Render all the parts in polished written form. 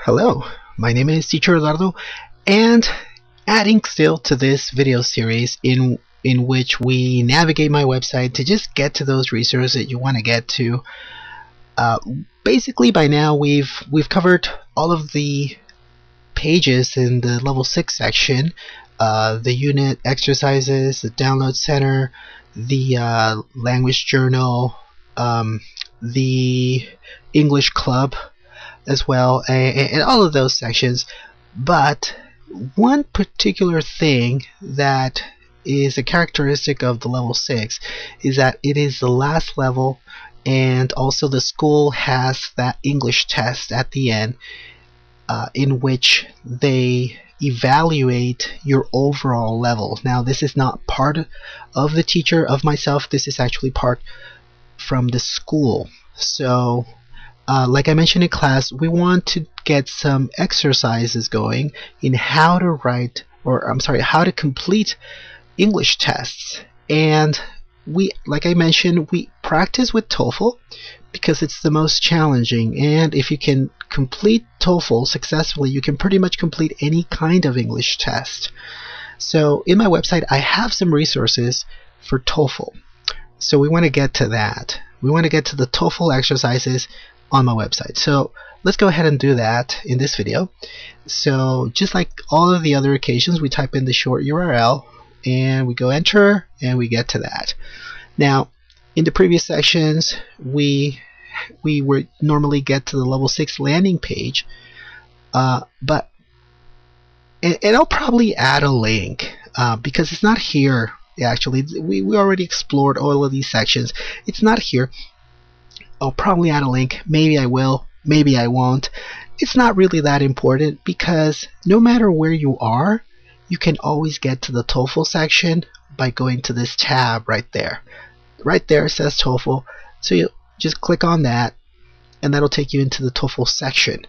Hello, my name is Teacher Eduardo, and adding still to this video series in which we navigate my website to just get to those resources that you want to get to. Basically, by now we've covered all of the pages in the level 6 section, the unit exercises, the download center, the language journal, the English club as well, and all of those sections. But one particular thing that is a characteristic of the level 6 is that it is the last level, and also the school has that English test at the end in which they evaluate your overall level. Now, this is not part of the teacher, of myself. This is actually part from the school. So like I mentioned in class, we want to get some exercises going in how to write, or how to complete English tests. And like I mentioned, we practice with TOEFL because it's the most challenging, and if you can complete TOEFL successfully, you can pretty much complete any kind of English test. So in my website, I have some resources for TOEFL. So we want to get to that. We want to get to the TOEFL exercises on my website. So let's go ahead and do that in this video. So just like all of the other occasions, we type in the short URL and we go enter and we get to that. Now, in the previous sections, we would normally get to the level 6 landing page, but I'll probably add a link because it's not here. Actually, we already explored all of these sections. It's not here. I'll probably add a link. Maybe I will, maybe I won't. It's not really that important because no matter where you are, you can always get to the TOEFL section by going to this tab right there. Right there it says TOEFL. So you just click on that and that'll take you into the TOEFL section.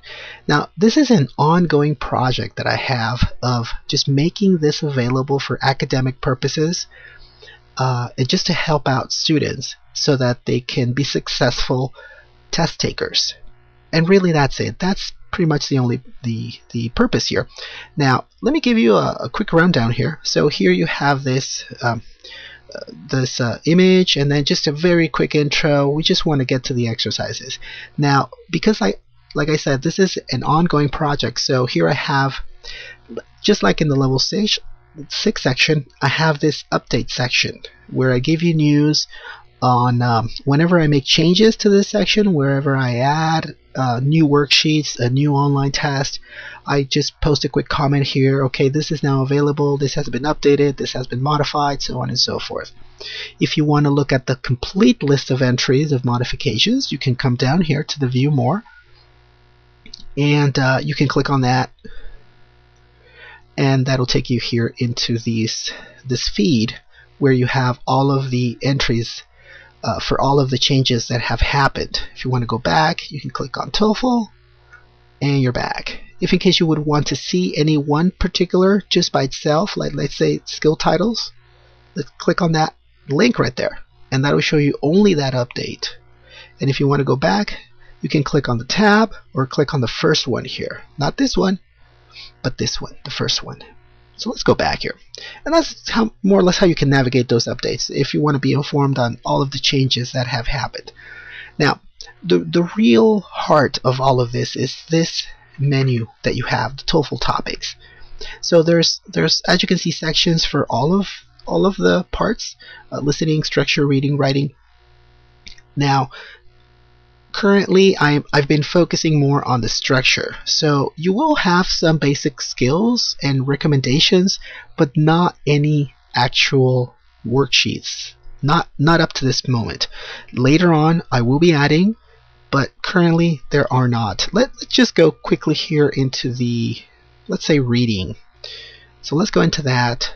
Now, this is an ongoing project that I have of just making this available for academic purposes, and just to help out students so that they can be successful test takers. And really, that's it. That's pretty much the purpose here. Now, let me give you a quick rundown here. So here you have this image, and then just a very quick intro. We just want to get to the exercises. Now, because like I said, this is an ongoing project, so here I have, just like in the level 6 section, I have this update section where I give you news on whenever I make changes to this section, wherever I add new worksheets, a new online test, I just post a quick comment here. Okay, this is now available, this has been updated, this has been modified, so on and so forth. If you want to look at the complete list of entries of modifications, you can come down here to the view more, and you can click on that, and that'll take you here into this feed where you have all of the entries for all of the changes that have happened. If you want to go back, you can click on TOEFL and you're back. If in case you would want to see any one particular just by itself, like let's say skill titles, let's click on that link right there and that'll show you only that update. And if you want to go back, you can click on the tab or click on the first one here. Not this one, but this one, the first one. So let's go back here. And that's more or less how you can navigate those updates if you want to be informed on all of the changes that have happened. Now, the real heart of all of this is this menu that you have, the TOEFL topics. So there's as you can see, sections for all of the parts: listening, structure, reading, writing. Now, currently I've been focusing more on the structure, so you will have some basic skills and recommendations, but not any actual worksheets, not up to this moment. Later on I will be adding, but currently there are not. Let's just go quickly here into the, let's say, reading. So let's go into that.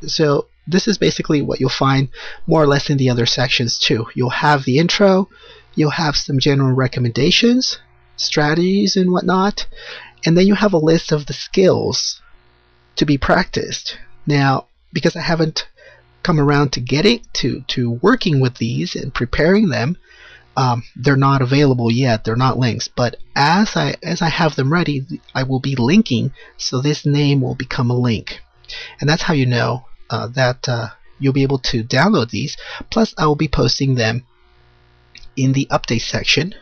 So this is basically what you'll find more or less in the other sections too. You'll have the intro, you'll have some general recommendations, strategies and whatnot, and then you have a list of the skills to be practiced. Now, because I haven't come around to getting to working with these and preparing them, they're not available yet. They're not links, but as I have them ready, I will be linking, so this name will become a link, and that's how you know that you'll be able to download these. Plus, I will be posting them in the update section,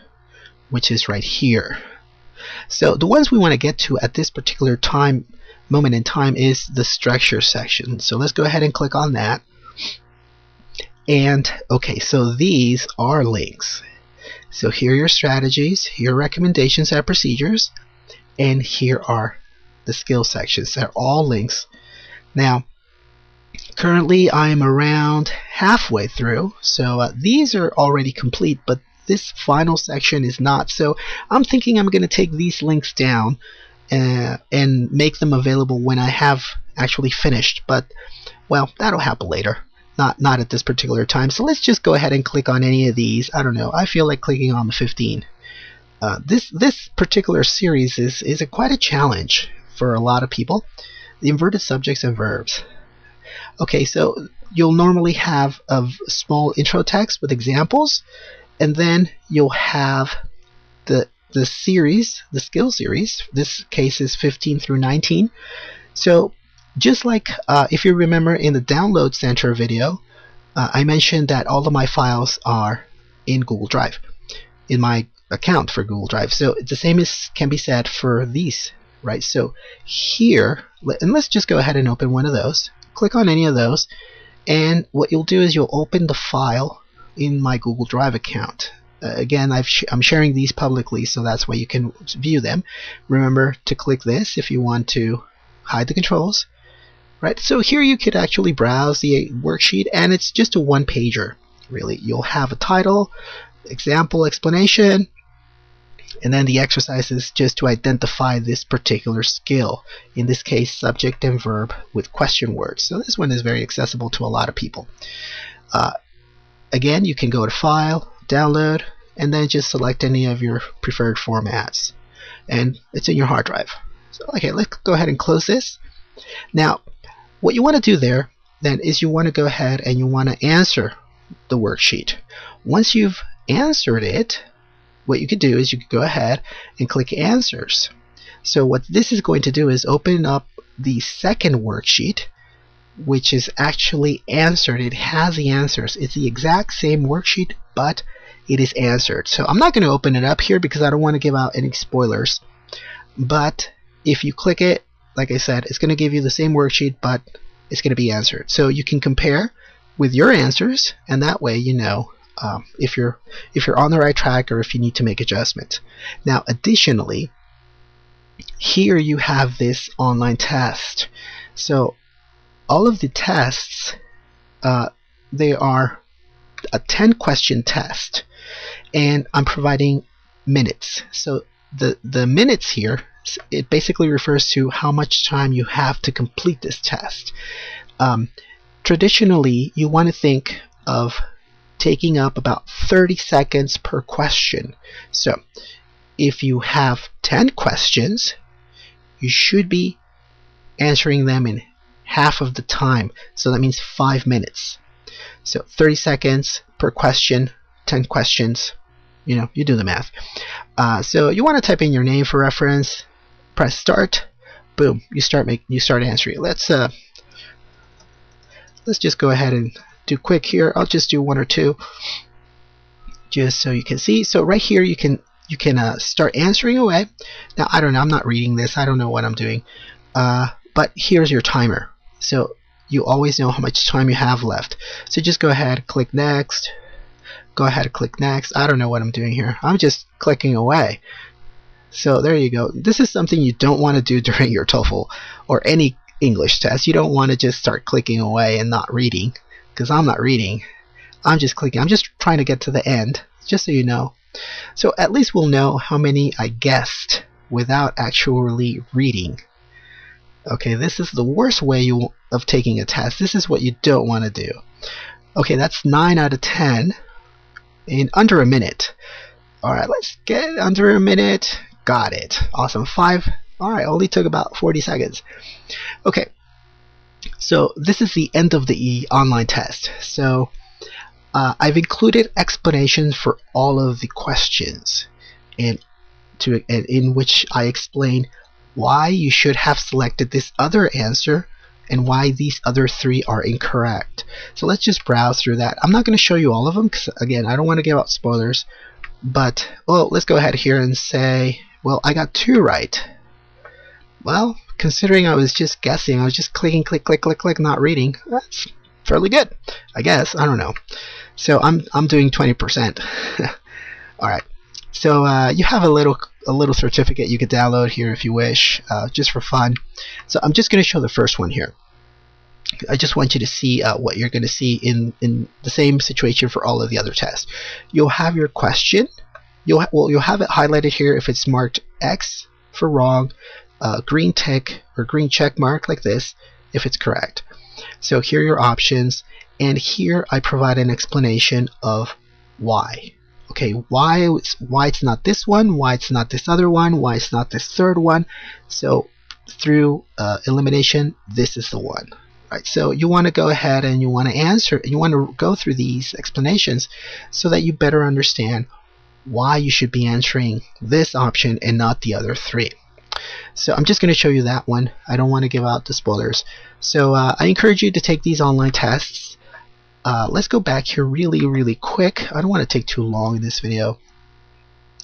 which is right here. So the ones we want to get to at this particular moment in time is the structure section. So let's go ahead and click on that. And okay, so these are links. So here are your strategies, here are recommendations and procedures, and here are the skill sections. They're all links. Now, currently I'm around halfway through, so these are already complete, but this final section is not. So I'm thinking I'm going to take these links down and make them available when I have actually finished. But, well, that'll happen later. Not at this particular time. So let's just go ahead and click on any of these. I don't know. I feel like clicking on the 15. This particular series is quite a challenge for a lot of people. The inverted subjects and verbs. Okay, so you'll normally have a small intro text with examples, and then you'll have the series, the skill series. This case is 15 through 19. So just like if you remember in the download center video, I mentioned that all of my files are in Google Drive, in my account for Google Drive. So the same can be said for these, right? So here, and let's just go ahead and open one of those. Click on any of those, and what you'll do is you'll open the file in my Google Drive account. Again, I'm sharing these publicly, so that's why you can view them. Remember to click this if you want to hide the controls. Right, so here you could actually browse the worksheet, and it's just a one-pager, really. You'll have a title, example, explanation, and then the exercises just to identify this particular skill. In this case, subject and verb with question words. So this one is very accessible to a lot of people. Again, you can go to File, Download, and then just select any of your preferred formats, and it's in your hard drive. So, okay, let's go ahead and close this. Now, what you want to do there then is you want to go ahead and you want to answer the worksheet. Once you've answered it, what you could do is you could go ahead and click Answers. So what this is going to do is open up the second worksheet, which is actually answered. It has the answers. It's the exact same worksheet, but it is answered. So I'm not going to open it up here because I don't want to give out any spoilers. But if you click it, like I said, it's going to give you the same worksheet, but it's going to be answered. So you can compare with your answers, and that way you know if you're on the right track or if you need to make adjustments. Now, additionally, here you have this online test. So all of the tests, they are a 10-question test, and I'm providing minutes. So the minutes here, it basically refers to how much time you have to complete this test. Traditionally, you want to think of taking up about 30 seconds per question. So if you have 10 questions, you should be answering them in half of the time. So that means 5 minutes. So 30 seconds per question, 10 questions. You know, you do the math. So you want to type in your name for reference. Press Start. Boom. You start answering. Let's just go ahead and do quick here. I'll just do one or two, just so you can see. So right here, you can start answering away. Now I don't know. I'm not reading this. I don't know what I'm doing. But here's your timer. So you always know how much time you have left. So just go ahead, click Next. Go ahead, click Next. I don't know what I'm doing here. I'm just clicking away. So there you go. This is something you don't want to do during your TOEFL or any English test. You don't want to just start clicking away and not reading, because I'm not reading. I'm just clicking. I'm just trying to get to the end, just so you know. So at least we'll know how many I guessed without actually reading. Okay, this is the worst way of taking a test. This is what you don't want to do. Okay, that's 9 out of 10 in under a minute. Alright, let's get under a minute. Got it. Awesome. 5. Alright, only took about 40 seconds. Okay, so this is the end of the online test. So I've included explanations for all of the questions, and in which I explain why you should have selected this other answer and why these other 3 are incorrect. So let's just browse through that. I'm not going to show you all of them because, again, I don't want to give out spoilers. But, well, let's go ahead here and say, well, I got 2 right. Well, considering I was just guessing, I was just clicking, click, click, click, click, not reading. That's fairly good, I guess. I don't know. So I'm doing 20%. All right. So you have a little certificate you could download here if you wish, just for fun. So I'm just going to show the first one here. I just want you to see what you're going to see in the same situation for all of the other tests. You'll have your question. You'll have it highlighted here if it's marked X for wrong, green tick or green check mark like this if it's correct. So here are your options, and here I provide an explanation of why. Okay, why it's not this one, why it's not this other one, why it's not this third one. So through elimination, this is the one. Right, so you want to go ahead and you want to answer, you want to go through these explanations so that you better understand why you should be answering this option and not the other 3. So I'm just going to show you that one. I don't want to give out the spoilers. So I encourage you to take these online tests. Let's go back here really quick. I don't want to take too long in this video,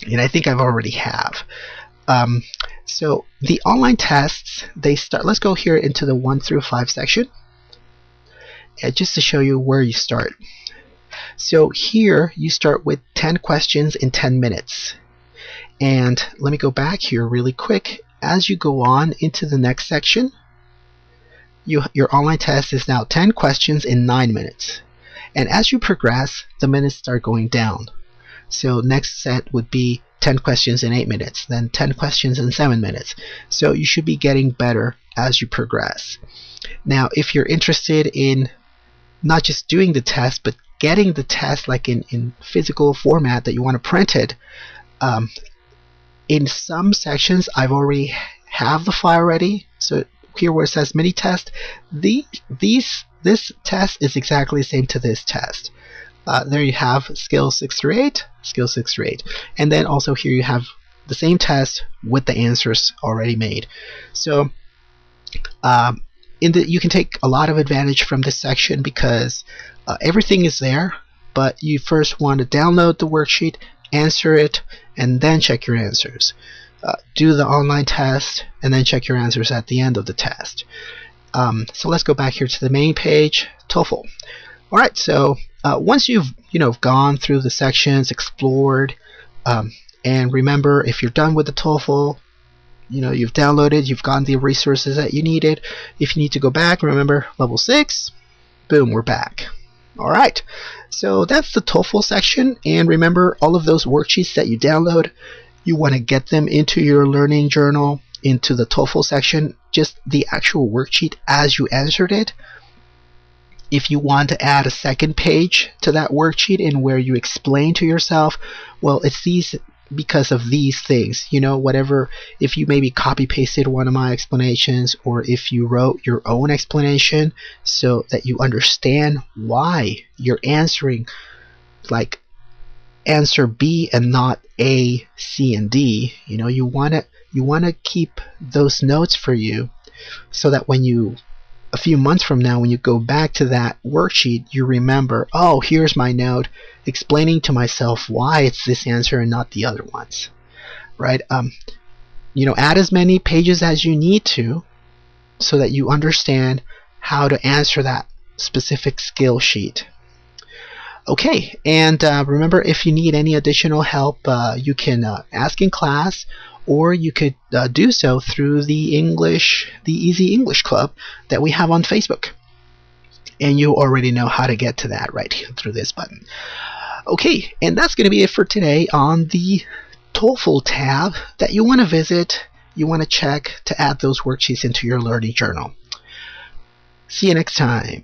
and I think I've already have. So the online tests, they start. Let's go here into the 1 through 5 section, and just to show you where you start. So here you start with 10 questions in 10 minutes. And let me go back here really quick. As you go on into the next section, your online test is now 10 questions in 9 minutes. And as you progress, the minutes start going down. So next set would be 10 questions in 8 minutes, then 10 questions in 7 minutes. So you should be getting better as you progress. Now, if you're interested in not just doing the test, but getting the test like in physical format that you want to print it, in some sections I've already have the file ready. So here where it says mini test, this test is exactly the same to this test. There you have skills 6 through 8, skills 6 through 8, and then also here you have the same test with the answers already made. So you can take a lot of advantage from this section because everything is there, but you first want to download the worksheet, answer it, and then check your answers. Do the online test and then check your answers at the end of the test. So let's go back here to the main page, TOEFL. Alright, so once you've gone through the sections, explored, and remember, if you're done with the TOEFL, you've downloaded, you've gotten the resources that you needed. If you need to go back, remember level 6, boom, we're back. Alright, so that's the TOEFL section, and remember all of those worksheets that you download, you want to get them into your learning journal, into the TOEFL section, just the actual worksheet as you answered it. If you want to add a second page to that worksheet in where you explain to yourself, well, it's these because of these things, whatever, if you maybe copy pasted one of my explanations, or if you wrote your own explanation so that you understand why you're answering like answer B and not A, C, and D. You want to keep those notes for you so that when you a few months from now, when you go back to that worksheet, you remember, oh, here's my note explaining to myself why it's this answer and not the other ones, right? Add as many pages as you need to so that you understand how to answer that specific skill sheet. Okay, and remember, if you need any additional help, you can ask in class, or you could do so through the Easy English Club that we have on Facebook. And you already know how to get to that right here through this button. Okay, and that's going to be it for today on the TOEFL tab that you want to visit, you want to check to add those worksheets into your learning journal. See you next time.